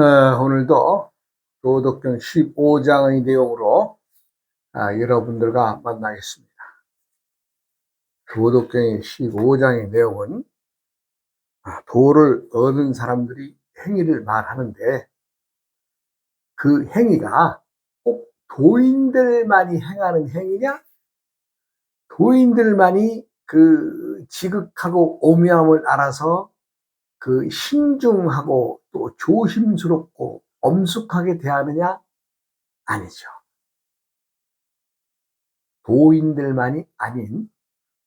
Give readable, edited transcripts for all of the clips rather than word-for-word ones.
오늘도 도덕경 15장의 내용으로 여러분들과 만나겠습니다. 도덕경의 15장의 내용은 도를 얻은 사람들이 행위를 말하는데 그 행위가 꼭 도인들만이 행하는 행위냐, 도인들만이 그 지극하고 오묘함을 알아서 그 신중하고 또 조심스럽고 엄숙하게 대하느냐? 아니죠. 도인들만이 아닌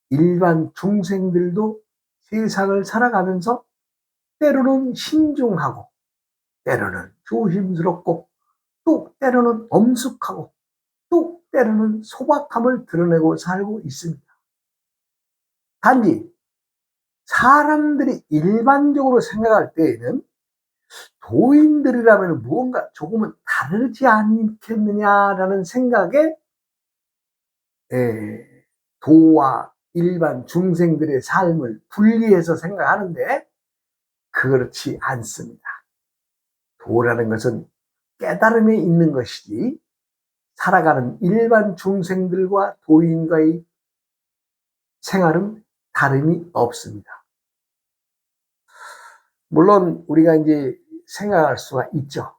일반 중생들도 세상을 살아가면서 때로는 신중하고 때로는 조심스럽고 또 때로는 엄숙하고 또 때로는 소박함을 드러내고 살고 있습니다. 단지 사람들이 일반적으로 생각할 때에는 도인들이라면 무언가 조금은 다르지 않겠느냐라는 생각에 도와 일반 중생들의 삶을 분리해서 생각하는데 그렇지 않습니다. 도라는 것은 깨달음에 있는 것이지 살아가는 일반 중생들과 도인과의 생활은 다름이 없습니다. 물론 우리가 이제 생각할 수가 있죠.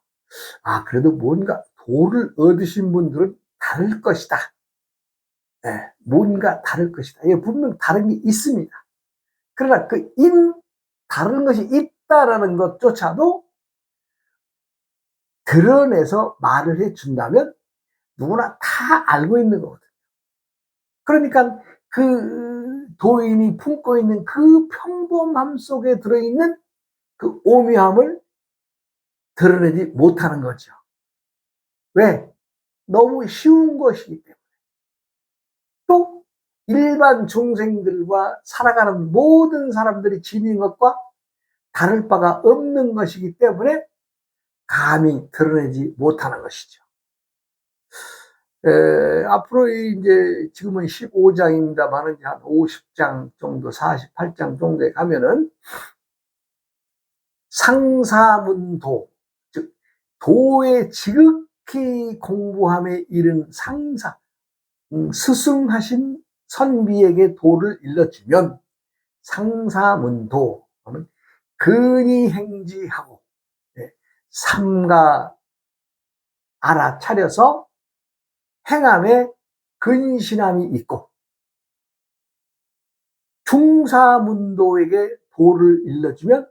그래도 뭔가 도를 얻으신 분들은 다를 것이다. 뭔가 다를 것이다. 분명 다른 게 있습니다. 그러나 다른 것이 있다라는 것조차도 드러내서 말을 해준다면 누구나 다 알고 있는 거거든요. 그러니까 그 도인이 품고 있는 그 평범함 속에 들어있는 그 오묘함을 드러내지 못하는 거죠. 왜? 너무 쉬운 것이기 때문에. 또 일반 중생들과 살아가는 모든 사람들이 지닌 것과 다를 바가 없는 것이기 때문에 감히 드러내지 못하는 것이죠. 앞으로 이제 지금은 15장입니다만 한 50장 정도, 48장 정도에 가면은 상사문도, 즉 도에 지극히 공부함에 이른 상사, 스승하신 선비에게 도를 일러주면 상사문도, 근히 행지하고 삼가 알아차려서 행함에 근신함이 있고 중사문도에게 도를 일러주면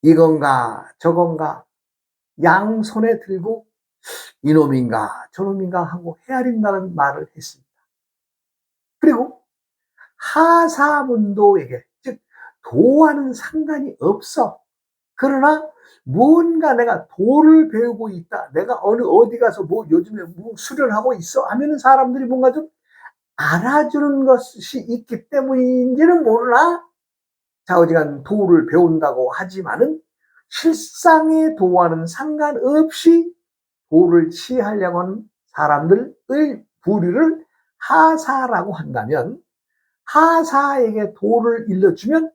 이건가 저건가 양손에 들고 이놈인가 저놈인가 하고 헤아린다는 말을 했습니다. 그리고 하사문도에게, 즉 도와는 상관이 없어. 그러나 뭔가 내가 도를 배우고 있다, 내가 어디 가서 뭐 요즘에 뭐 수련하고 있어 하면은 사람들이 뭔가 좀 알아주는 것이 있기 때문인지는 모르나 좌우지간 도를 배운다고 하지만은 실상의 도와는 상관없이 도를 취하려고 하는 사람들의 부류를 하사라고 한다면, 하사에게 도를 일러주면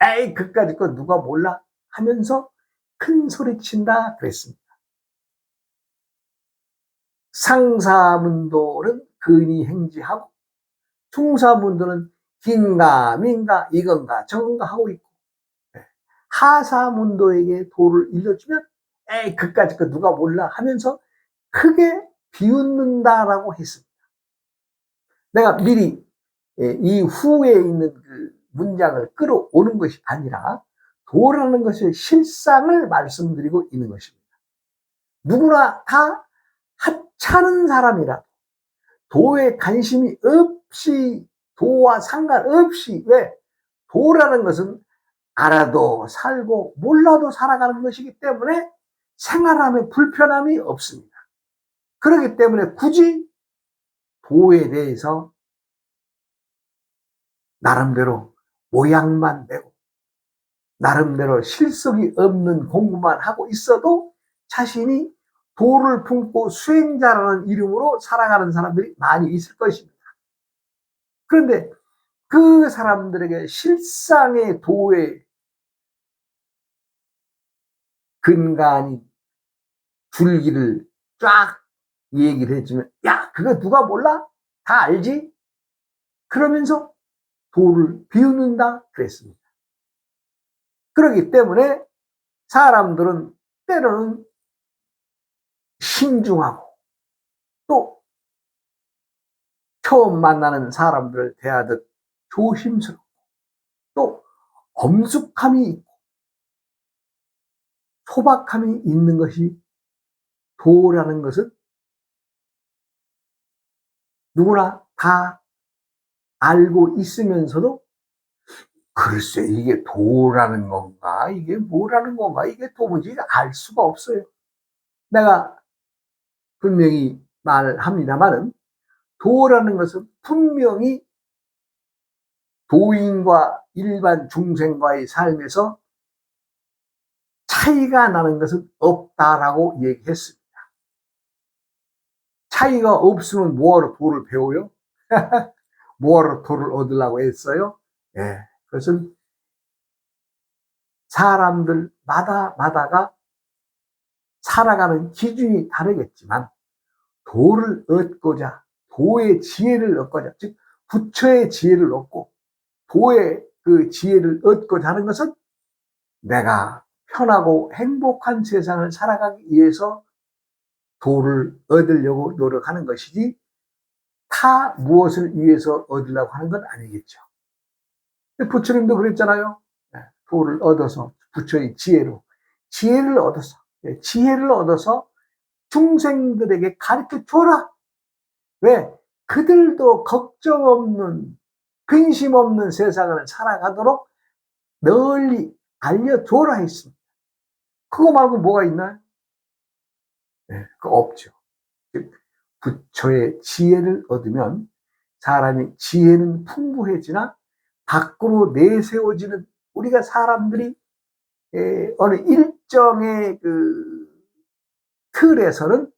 에이 그까짓 거 누가 몰라 하면서 큰 소리친다 그랬습니다. 상사문도는 근히 행지하고 중사문도는 긴가 민가 이건가 저건가 하고 있고, 하사문도에게 도를 일러주면 에이 그까짓 거 누가 몰라 하면서 크게 비웃는다라고 했습니다. 내가 미리 이 후에 있는 그 문장을 끌어오는 것이 아니라 도라는 것의 실상을 말씀드리고 있는 것입니다. 누구나 다 하찮은 사람이라도 도에 관심이 없이, 도와 상관없이, 왜? 도라는 것은 알아도 살고 몰라도 살아가는 것이기 때문에 생활함에 불편함이 없습니다. 그렇기 때문에 굳이 도에 대해서 나름대로 모양만 내고 나름대로 실속이 없는 공부만 하고 있어도 자신이 도를 품고 수행자라는 이름으로 살아가는 사람들이 많이 있을 것입니다. 그런데 그 사람들에게 실상의 도의 근간인 줄기를 쫙 얘기를 해주면, 야, 그거 누가 몰라? 다 알지? 그러면서 도를 비웃는다 그랬습니다. 그렇기 때문에 사람들은 때로는 신중하고, 또 처음 만나는 사람들을 대하듯 조심스럽고, 또 엄숙함이 있고 소박함이 있는 것이 도라는 것은 누구나 다 알고 있으면서도, 글쎄 이게 도라는 건가, 이게 뭐라는 건가, 이게 도무지 알 수가 없어요. 내가 분명히 말합니다마는, 도라는 것은 분명히 도인과 일반 중생과의 삶에서 차이가 나는 것은 없다라고 얘기했습니다. 차이가 없으면 뭐하러 도를 배워요? 뭐하러 도를 얻으려고 했어요? 예, 그것은 사람들마다가 살아가는 기준이 다르겠지만, 도를 얻고자, 도의 지혜를 얻고자, 즉 부처의 지혜를 얻고 도의 그 지혜를 얻고자 하는 것은 내가 편하고 행복한 세상을 살아가기 위해서 도를 얻으려고 노력하는 것이지, 타 무엇을 위해서 얻으려고 하는 건 아니겠죠. 부처님도 그랬잖아요. 도를 얻어서, 부처의 지혜를 얻어서 중생들에게 가르쳐 줘라. 왜? 그들도 걱정 없는, 근심 없는 세상을 살아가도록 널리 알려줘라 했습니다. 그거 말고 뭐가 있나요? 네, 그거 없죠. 부처의 지혜를 얻으면 사람이 지혜는 풍부해지나 밖으로 내세워지는, 우리가 사람들이 어느 일정의 그 틀에서는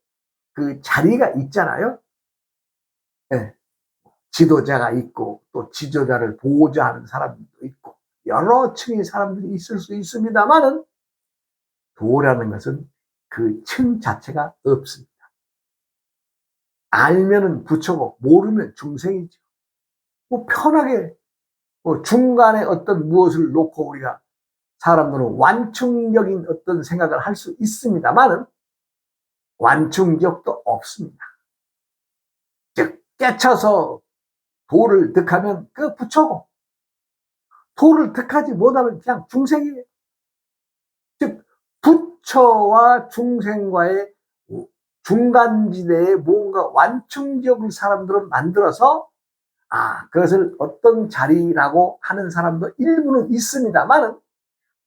그 자리가 있잖아요. 네. 지도자가 있고, 또 지도자를 보호자하는 사람도 있고, 여러 층의 사람들이 있을 수 있습니다만은, 도라는 것은 그 층 자체가 없습니다. 알면은 부처고 모르면 중생이죠. 뭐 편하게 뭐 중간에 어떤 무엇을 놓고 우리가, 사람들은 완충적인 어떤 생각을 할 수 있습니다만은 완충적도 없습니다. 즉 깨쳐서 도를 득하면 그 부처고, 도를 득하지 못하면 그냥 중생이에요. 즉 부처와 중생과의 중간지대에 뭔가 완충적인 사람들을 만들어서, 그것을 어떤 자리라고 하는 사람도 일부는 있습니다만은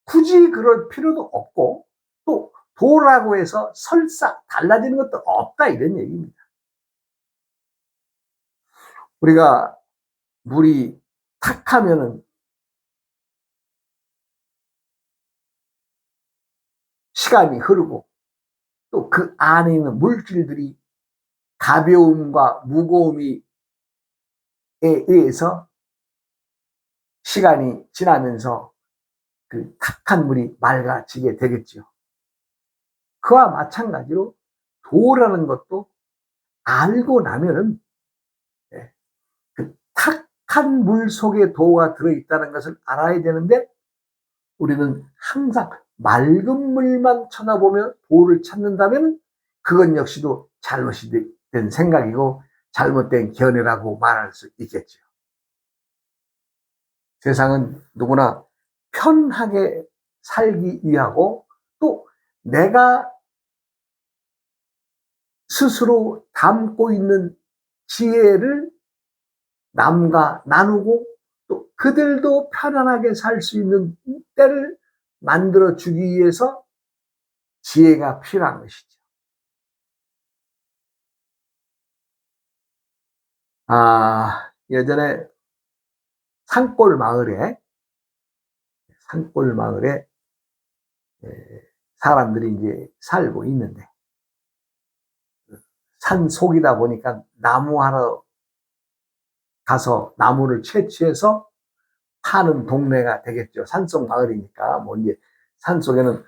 굳이 그럴 필요도 없고, 또 도라고 해서 설사 달라지는 것도 없다, 이런 얘기입니다. 우리가 물이 탁하면은 시간이 흐르고, 또 그 안에 있는 물질들이 가벼움과 무거움에 의해서 시간이 지나면서 그 탁한 물이 맑아지게 되겠죠. 그와 마찬가지로 도라는 것도 알고 나면은, 그 탁한 물 속에 도가 들어있다는 것을 알아야 되는데, 우리는 항상 맑은 물만 쳐다보며 도를 찾는다면 그건 역시도 잘못이 된 생각이고 잘못된 견해라고 말할 수 있겠죠. 세상은 누구나 편하게 살기 위하고, 또 내가 스스로 담고 있는 지혜를 남과 나누고, 또 그들도 편안하게 살 수 있는 때를 만들어 주기 위해서 지혜가 필요한 것이죠. 예전에 산골 마을에 사람들이 이제 살고 있는데, 산 속이다 보니까 나무하러 가서 나무를 채취해서 파는 동네가 되겠죠. 산속 마을이니까. 뭐 이제 산 속에는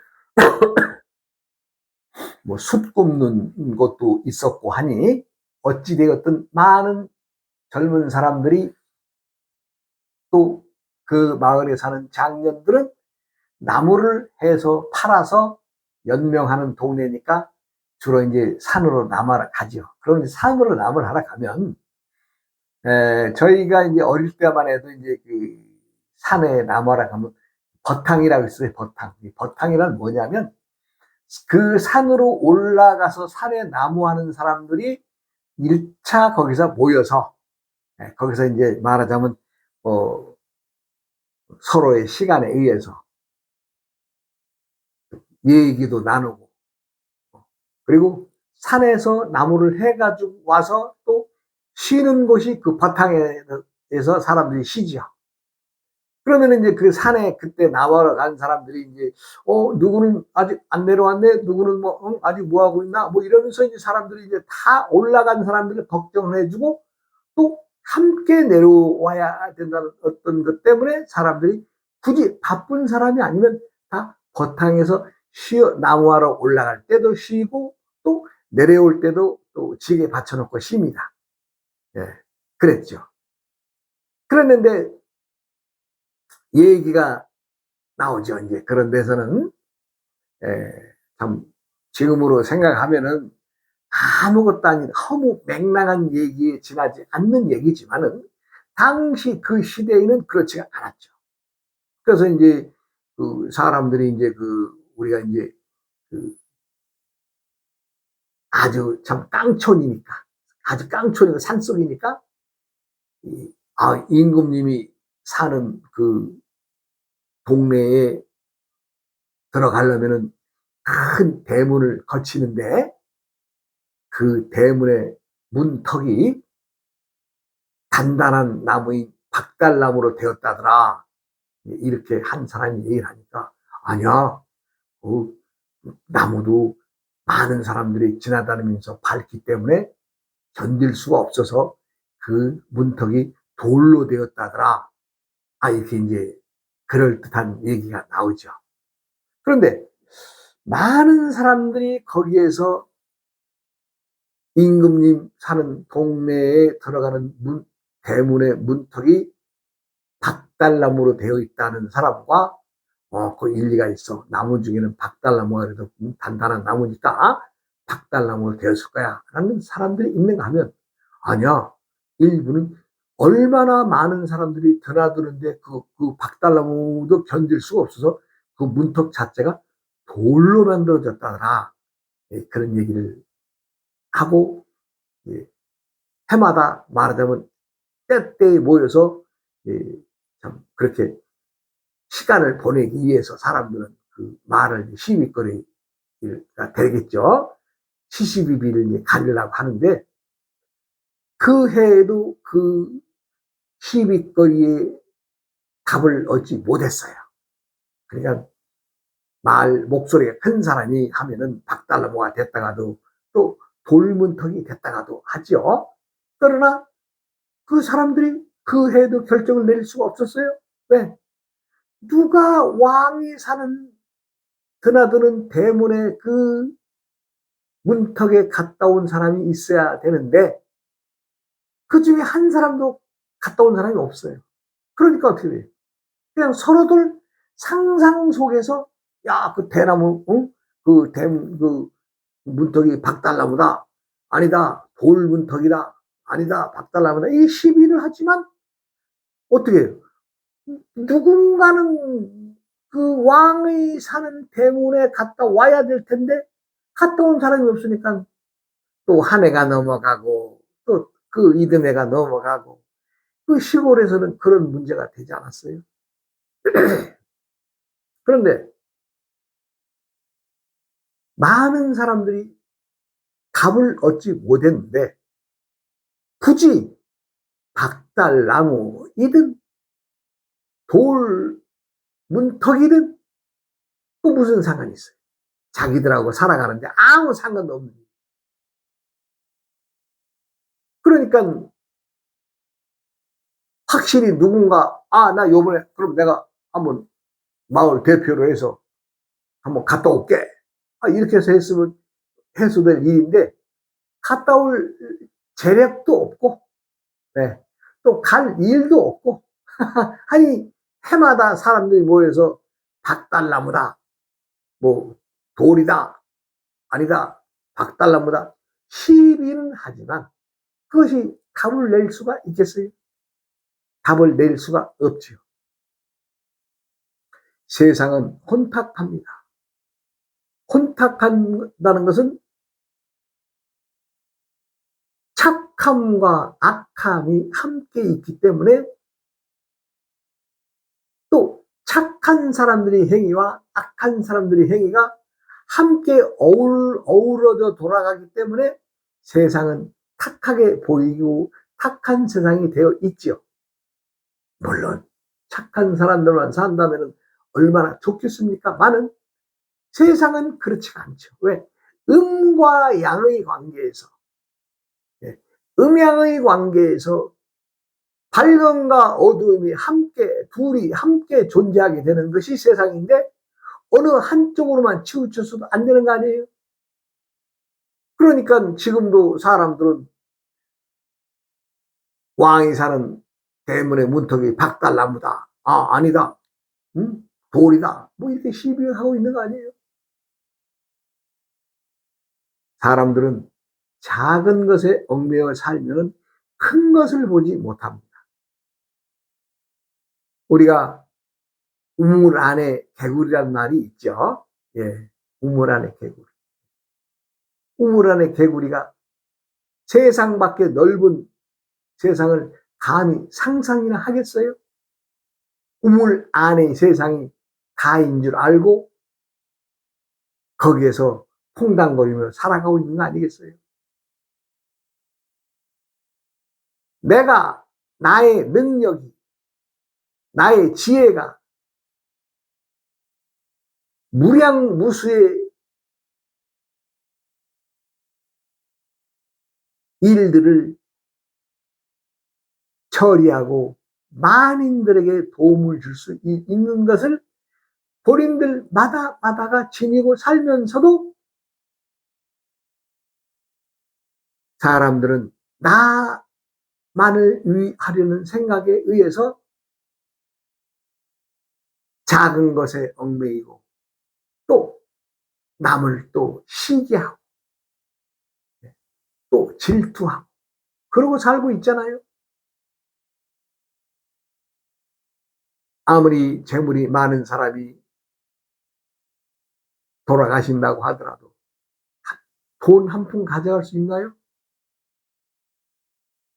뭐 숯 굽는 것도 있었고 하니 어찌되었든 많은 젊은 사람들이 또 그 마을에 사는 장년들은 나무를 해서 팔아서 연명하는 동네니까 주로 이제 산으로 남하러 가죠. 그럼 이제 산으로 남을 하러 가면 저희가 이제 어릴 때만 해도 이제 그 산에 남하러 가면 버탕이라고 있어요. 버탕. 이 버탕이란 뭐냐면 그 산으로 올라가서 산에 나무하는 사람들이 1차 거기서 모여서 거기서 이제 말하자면 서로의 시간에 의해서 얘기도 나누고 그리고 산에서 나무를 해가지고 와서 또 쉬는 곳이 그 바탕에서 사람들이 쉬지요. 그러면 이제 그 산에 그때 나와러 간 사람들이 이제 누구는 아직 안 내려왔네, 누구는 뭐 아직 뭐 하고 있나, 뭐 이러면서 이제 사람들이 이제 다 올라간 사람들을 걱정을 해주고 또 함께 내려와야 된다는 어떤 것 때문에 사람들이 굳이 바쁜 사람이 아니면 다 버탕에서 나무하러 올라갈 때도 쉬고 또 내려올 때도 또 지게 받쳐놓고 쉽니다. 예, 그랬죠. 그랬는데 얘기가 나오죠. 이제 그런 데서는 참 지금으로 생각하면은 아무것도 아닌 허무 맹랑한 얘기에 지나지 않는 얘기지만은 당시 그 시대에는 그렇지가 않았죠. 그래서 이제 그 사람들이 이제 그 우리가 이제 그 아주 참 깡촌이니까 아주 깡촌이고 산속이니까 임금님이 사는 그 동네에 들어가려면은 큰 대문을 거치는데 그 대문의 문턱이 단단한 나무인 박달나무로 되었다더라. 이렇게 한 사람이 얘기를 하니까 아니야. 그 나무도 많은 사람들이 지나다니면서 밟기 때문에 견딜 수가 없어서 그 문턱이 돌로 되었다더라. 이렇게 이제 그럴듯한 얘기가 나오죠. 그런데 많은 사람들이 거기에서 임금님 사는 동네에 들어가는 대문의 문턱이 박달나무로 되어 있다는 사람과 그 일리가 있어. 나무 중에는 박달나무가 그래도 단단한 나무니까 박달나무로 되었을 거야 라는 사람들이 있는가 하면 아니야. 일부는 얼마나 많은 사람들이 드나드는데 그 박달나무도 견딜 수가 없어서 그 문턱 자체가 돌로 만들어졌다더라. 그런 얘기를 하고 해마다 말하자면 때때에 모여서 참 그렇게 시간을 보내기 위해서 사람들은 그 말을 시위거리가 되겠죠. 시시비비를 가리려고 하는데 그 해에도 그 시비거리에 답을 얻지 못했어요. 그러니까 말 목소리가 큰 사람이 하면은 박달나무가 됐다가도 또 돌문턱이 됐다가도 하죠. 그러나 그 사람들이 그 해에도 결정을 내릴 수가 없었어요. 왜? 누가 왕이 사는 드나드는 대문에 그 문턱에 갔다 온 사람이 있어야 되는데 그 중에 한 사람도 갔다 온 사람이 없어요. 그러니까 어떻게 돼요? 그냥 서로들 상상 속에서 야, 그 대나무, 그 문턱이 박달나무다. 아니다. 돌 문턱이다. 아니다. 박달나무다. 이 시비를 하지만 어떻게 해요? 누군가는 그 왕이 사는 대문에 갔다 와야 될 텐데 갔다 온 사람이 없으니까 또 한 해가 넘어가고 또 그 이듬해가 넘어가고 그 시골에서는 그런 문제가 되지 않았어요. 그런데 많은 사람들이 답을 얻지 못했는데 굳이 박달나무이든 돌 문턱이든 또 무슨 상관이 있어요. 자기들하고 살아가는데 아무 상관도 없는 거예요. 그러니까 확실히 누군가 나 요번에 그럼 내가 한번 마을 대표로 해서 한번 갔다 올게. 이렇게 해서 했으면 해소될 일인데 갔다 올 재력도 없고, 네, 또 갈 일도 없고, 아니 해마다 사람들이 모여서 박달나무다, 뭐 돌이다, 아니다, 박달나무다 시비는 하지만 그것이 답을 낼 수가 있겠어요? 답을 낼 수가 없지요. 세상은 혼탁합니다. 혼탁한다는 것은 착함과 악함이 함께 있기 때문에 또 착한 사람들의 행위와 악한 사람들의 행위가 함께 어우러져 돌아가기 때문에 세상은 탁하게 보이고 탁한 세상이 되어 있지요. 물론 착한 사람들만 산다면 얼마나 좋겠습니까? 많은 세상은 그렇지가 않죠. 왜? 음과 양의 관계에서, 음양의 관계에서 밝음과 어두움이 둘이 함께 존재하게 되는 것이 세상인데 어느 한쪽으로만 치우쳐서도 안 되는 거 아니에요? 그러니까 지금도 사람들은 왕이 사는 대문의 문턱이 박달나무다, 아니다, 돌이다, 뭐 이렇게 시비하고 있는 거 아니에요? 사람들은 작은 것에 얽매여 살면 큰 것을 보지 못합니다. 우리가 우물 안에 개구리란 말이 있죠. 예, 우물 안에 개구리. 우물 안에 개구리가 세상 밖에 넓은 세상을 감히 상상이나 하겠어요? 우물 안의 세상이 다인 줄 알고 거기에서 퐁당거리며 살아가고 있는 거 아니겠어요? 내가, 나의 능력이, 나의 지혜가 무량무수의 일들을 처리하고 만인들에게 도움을 줄 수 있는 것을 본인들 마다가 지니고 살면서도 사람들은 나만을 위하려는 생각에 의해서 작은 것에 얽매이고 또 남을 또 시기하고 또 질투하고 그러고 살고 있잖아요. 아무리 재물이 많은 사람이 돌아가신다고 하더라도 돈 한 푼 가져갈 수 있나요?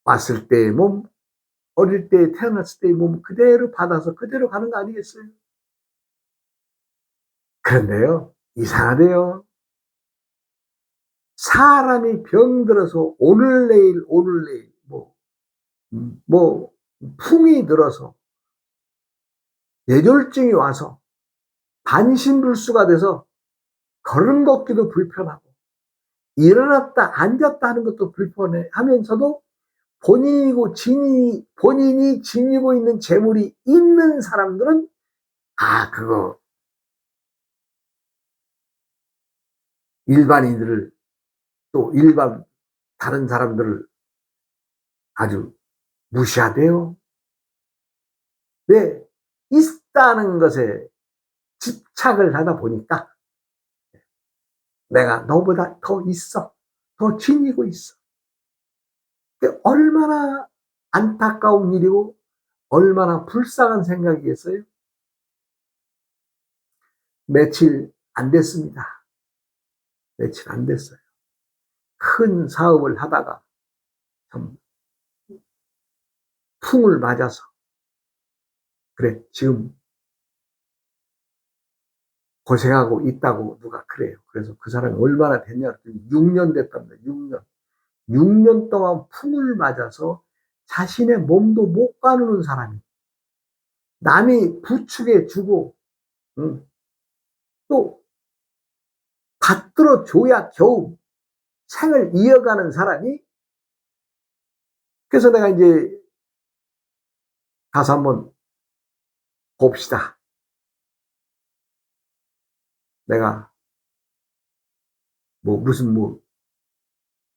왔을 때의 몸, 어릴 때 태어났을 때의 몸 그대로 받아서 그대로 가는 거 아니겠어요? 그런데요, 이상하대요. 사람이 병들어서 오늘 내일 뭐 풍이 들어서 뇌졸중이 와서 반신불수가 돼서 걸음 걷기도 불편하고 일어났다 앉았다 하는 것도 불편해 하면서도 본인이 지니고 있는 재물이 있는 사람들은 그거 일반인들을 또 다른 사람들을 아주 무시하대요. 왜? 있다는 것에 집착을 하다 보니까 내가 너보다 더 있어, 더 지니고 있어. 얼마나 안타까운 일이고 얼마나 불쌍한 생각이겠어요? 며칠 안 됐습니다. 며칠 안 됐어요. 큰 사업을 하다가 참 풍을 맞아서 그래 지금 고생하고 있다고 누가 그래요. 그래서 그 사람이 얼마나 됐냐 그랬더니 6년 됐답니다. 6년. 6년 동안 풍을 맞아서 자신의 몸도 못 가누는 사람이 남이 부축해 주고 또 받들어 줘야 겨우 생을 이어가는 사람이 그래서 내가 이제 가서 한번 봅시다. 내가 무슨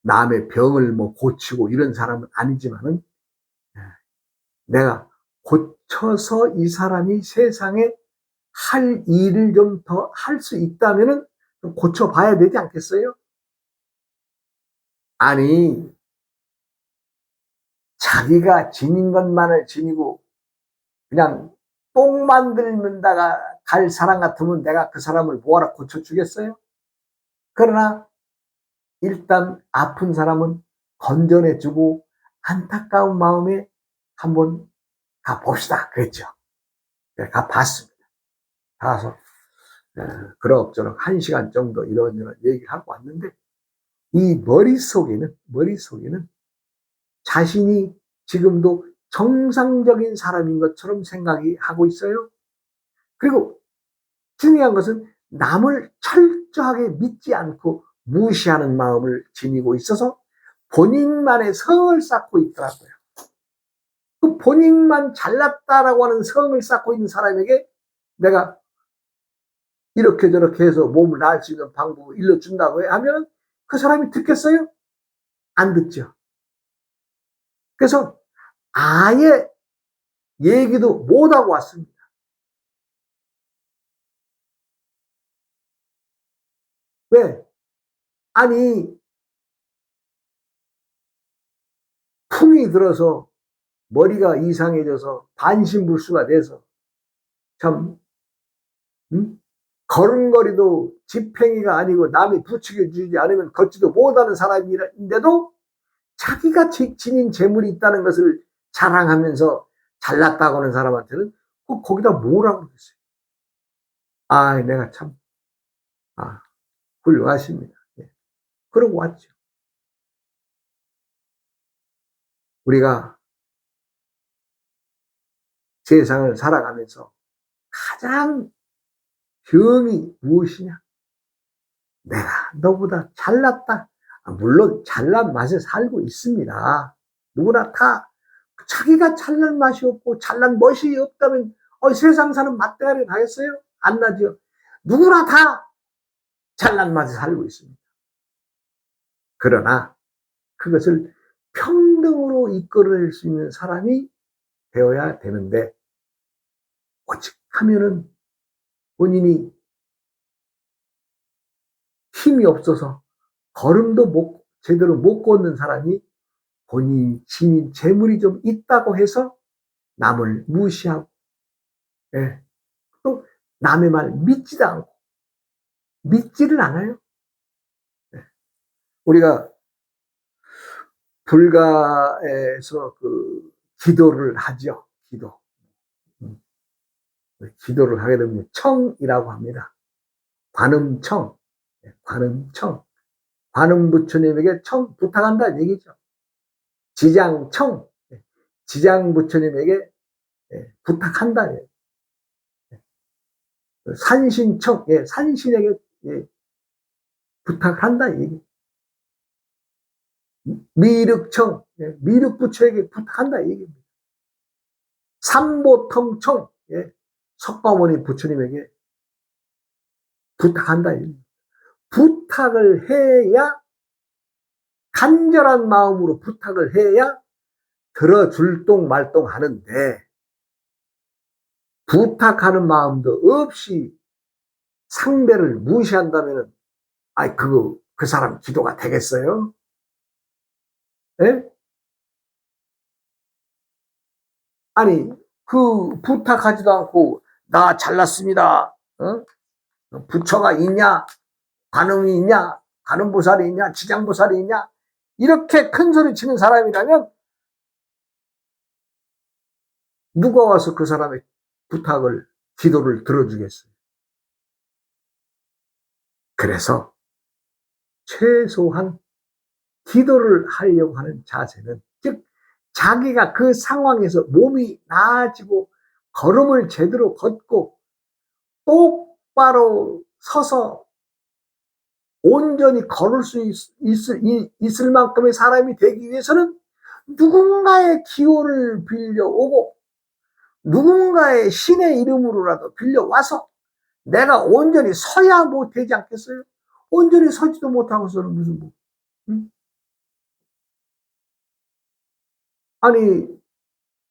남의 병을 고치고 이런 사람은 아니지만은 내가 고쳐서 이 사람이 세상에 할 일을 좀 더 할 수 있다면은 좀 고쳐봐야 되지 않겠어요? 아니, 자기가 지닌 것만을 지니고 그냥 똥 만들다가 갈 사람 같으면 내가 그 사람을 뭐하러 고쳐주겠어요? 그러나 일단 아픈 사람은 건전해주고 안타까운 마음에 한번 가봅시다. 그랬죠. 가봤습니다. 가서 그럭저럭 1시간 정도 이런저런 얘기를 하고 왔는데 이 머릿속에는 자신이 지금도 정상적인 사람인 것처럼 생각이 하고 있어요. 그리고 중요한 것은 남을 철저하게 믿지 않고 무시하는 마음을 지니고 있어서 본인만의 성을 쌓고 있더라고요. 그 본인만 잘났다라고 하는 성을 쌓고 있는 사람에게 내가 이렇게 저렇게 해서 몸을 나을 수 있는 방법을 일러준다고 하면 그 사람이 듣겠어요? 안 듣죠. 그래서 아예 얘기도 못하고 왔습니다. 왜? 아니, 풍이 들어서 머리가 이상해져서 반신불수가 돼서 참 걸음걸이도 지팽이가 아니고 남이 부추겨주지 않으면 걷지도 못하는 사람인데도 자기가 지닌 재물이 있다는 것을 자랑하면서 잘났다고 하는 사람한테는 거기다 뭐라고 그랬어요. 내가 참 훌륭하십니다. 예. 그러고 왔죠. 우리가 세상을 살아가면서 가장 병이 무엇이냐? 내가 너보다 잘났다. 물론 잘난 맛에 살고 있습니다. 누구나 다 자기가 잘난 맛이 없고 잘난 멋이 없다면 세상 사는 맛대가리 나겠어요? 안 나죠. 누구나 다 잘난 맛에 살고 있습니다. 그러나 그것을 평등으로 이끌어낼 수 있는 사람이 되어야 되는데 오직 하면은 본인이 힘이 없어서 걸음도 제대로 못 걷는 사람이 본인이 지닌 재물이 좀 있다고 해서 남을 무시하고 또 남의 말 믿지도 않고 믿지를 않아요. 우리가 불가에서 기도를 하죠. 기도를 하게 되면 청이라고 합니다. 관음청. 관음 부처님에게 청 부탁한다는 얘기죠. 지장청. 지장 부처님에게 부탁한다. 산신청. 산신에게 부탁한다. 얘기. 미륵청. 미륵 부처에게 부탁한다. 얘기입니다. 삼보통청. 석가모니 부처님에게 부탁한다. 부탁을 해야 간절한 마음으로 부탁을 해야 들어줄 똥 말똥 하는데 부탁하는 마음도 없이 상대를 무시한다면 그 사람 기도가 되겠어요? 아니 부탁하지도 않고 나 잘났습니다. 부처가 있냐? 관음이 있냐? 관음보살이 있냐? 지장보살이 있냐? 이렇게 큰 소리 치는 사람이라면 누가 와서 그 사람의 부탁을, 기도를 들어주겠어요? 그래서 최소한 기도를 하려고 하는 자세는, 즉 자기가 그 상황에서 몸이 나아지고 걸음을 제대로 걷고 똑바로 서서 온전히 걸을 수 있을 만큼의 사람이 되기 위해서는 누군가의 기호를 빌려오고 누군가의 신의 이름으로라도 빌려와서 내가 온전히 서야 뭐 되지 않겠어요? 온전히 서지도 못하고서는 무슨 뭐, 응? 아니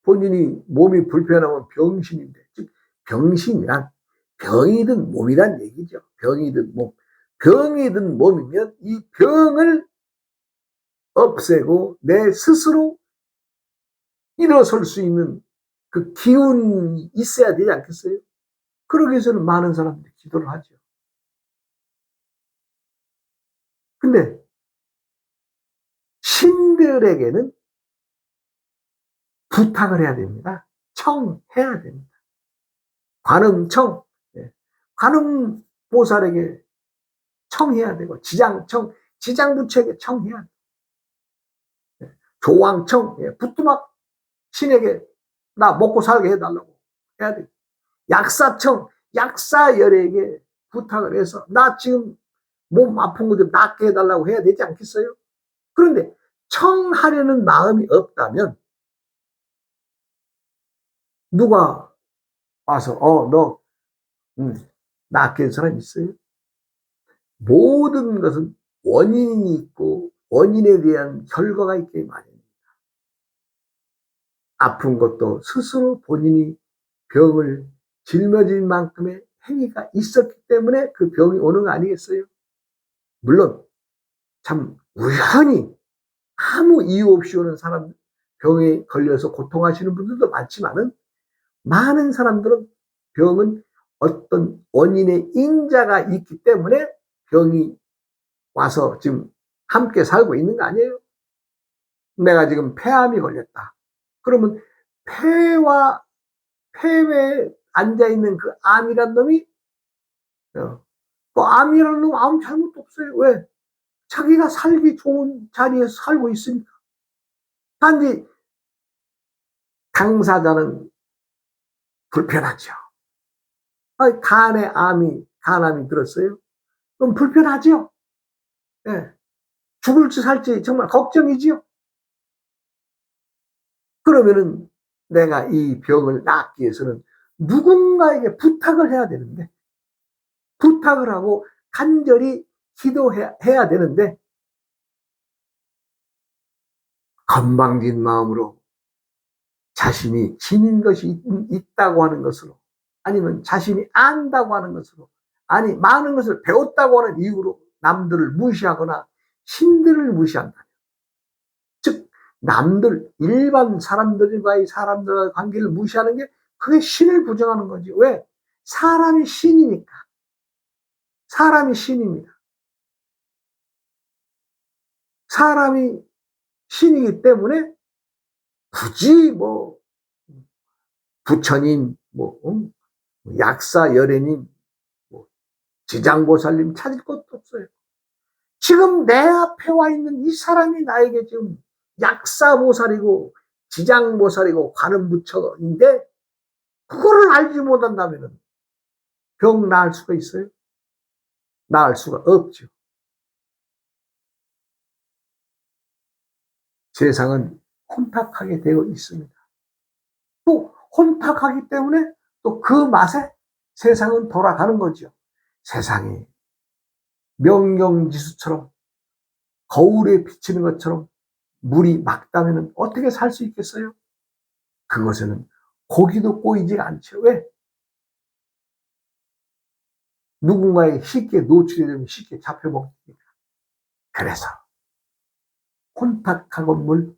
본인이 몸이 불편하면 병신인데, 즉 병신이란 병이든 몸이란 얘기죠. 병이든 몸, 병이든 몸이면 이 병을 없애고 내 스스로 일어설 수 있는 그 기운이 있어야 되지 않겠어요? 그러기 위해서는 많은 사람들이 기도를 하죠. 근데 신들에게는 부탁을 해야 됩니다. 청해야 됩니다. 관음청, 예. 관음보살에게 청해야 되고, 지장부처에게 청해야 돼요. 예. 조왕청, 예. 부뚜막 신에게 나 먹고 살게 해달라고 해야 돼요. 약사청, 약사열에게 부탁을 해서 나 지금 몸 아픈 거 좀 낫게 해달라고 해야 되지 않겠어요? 그런데 청하려는 마음이 없다면 누가 와서 너 낫게 할 사람 있어요? 모든 것은 원인이 있고 원인에 대한 결과가 있기 마련입니다. 아픈 것도 스스로 본인이 병을 짊어질 만큼의 행위가 있었기 때문에 그 병이 오는 거 아니겠어요? 물론 참 우연히 아무 이유 없이 오는 사람, 병에 걸려서 고통하시는 분들도 많지만은, 많은 사람들은 병은 어떤 원인의 인자가 있기 때문에 병이 와서 지금 함께 살고 있는 거 아니에요? 내가 지금 폐암이 걸렸다. 그러면 폐에 앉아있는 그 암이란 놈이, 그 암이라는 놈 아무 잘못도 없어요. 왜? 자기가 살기 좋은 자리에서 살고 있으니까. 단지 당사자는 불편하죠. 간암이 들었어요? 그럼 불편하죠? 예. 죽을지 살지 정말 걱정이지요? 그러면은 내가 이 병을 낫기 위해서는 누군가에게 부탁을 해야 되는데, 부탁을 하고 간절히 기도해야 되는데, 건방진 마음으로 자신이 지닌 것이 있다고 하는 것으로, 아니면 자신이 안다고 하는 것으로, 아니 많은 것을 배웠다고 하는 이유로 남들을 무시하거나 신들을 무시한다. 즉 남들, 일반 사람들과의 관계를 무시하는 게 그게 신을 부정하는 거지. 왜? 사람이 신이니까. 사람이 신입니다. 사람이 신이기 때문에 굳이 뭐 부처님, 약사 열애님, 지장보살님 찾을 것도 없어요. 지금 내 앞에 와 있는 이 사람이 나에게 지금 약사보살이고 지장보살이고 관음부처인데, 그거를 알지 못한다면 병 나을 수가 있어요? 나을 수가 없죠. 세상은 혼탁하게 되어 있습니다. 또 혼탁하기 때문에 또 그 맛에 세상은 돌아가는 거죠. 세상이 명경지수처럼 거울에 비치는 것처럼 물이 맑다면 어떻게 살 수 있겠어요? 그것에는 고기도 꼬이지 않죠. 왜? 누군가에 쉽게 노출이 되면 쉽게 잡혀먹으니까. 그래서 혼탁하고 물,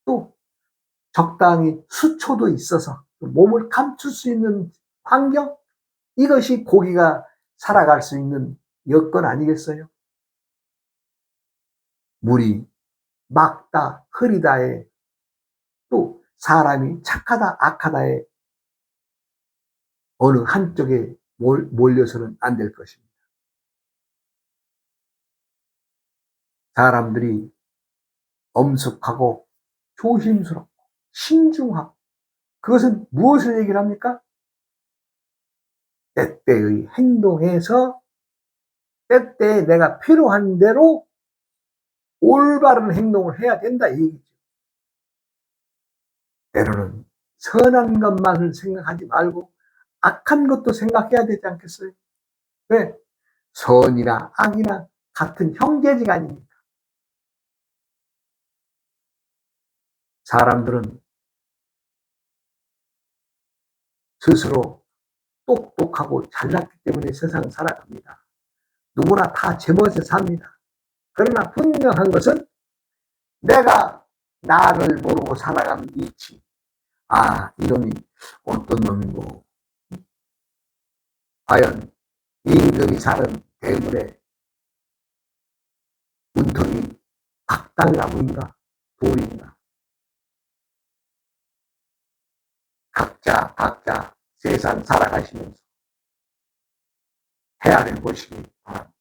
또 적당히 수초도 있어서 몸을 감출 수 있는 환경, 이것이 고기가 살아갈 수 있는 여건 아니겠어요? 물이 맑다 흐리다에, 또 사람이 착하다 악하다에 어느 한쪽에 몰려서는 안 될 것입니다. 사람들이 엄숙하고 조심스럽고 신중하고, 그것은 무엇을 얘기를 합니까? 때때의 행동에서 때때에 내가 필요한 대로 올바른 행동을 해야 된다 이 얘기죠. 때로는 선한 것만을 생각하지 말고 악한 것도 생각해야 되지 않겠어요? 왜? 선이나 악이나 같은 형제지간입니다. 사람들은 스스로 똑똑하고 잘났기 때문에 세상 살아갑니다. 누구나 다 제멋에 삽니다. 그러나 분명한 것은 내가 나를 모르고 살아가는 이치. 이놈이 어떤 놈이고, 과연 임금이 사는 대물의 문턱이 악당나무인가 돌인가. 각자 세상 살아가시면서 헤아려 보시기 바랍니다.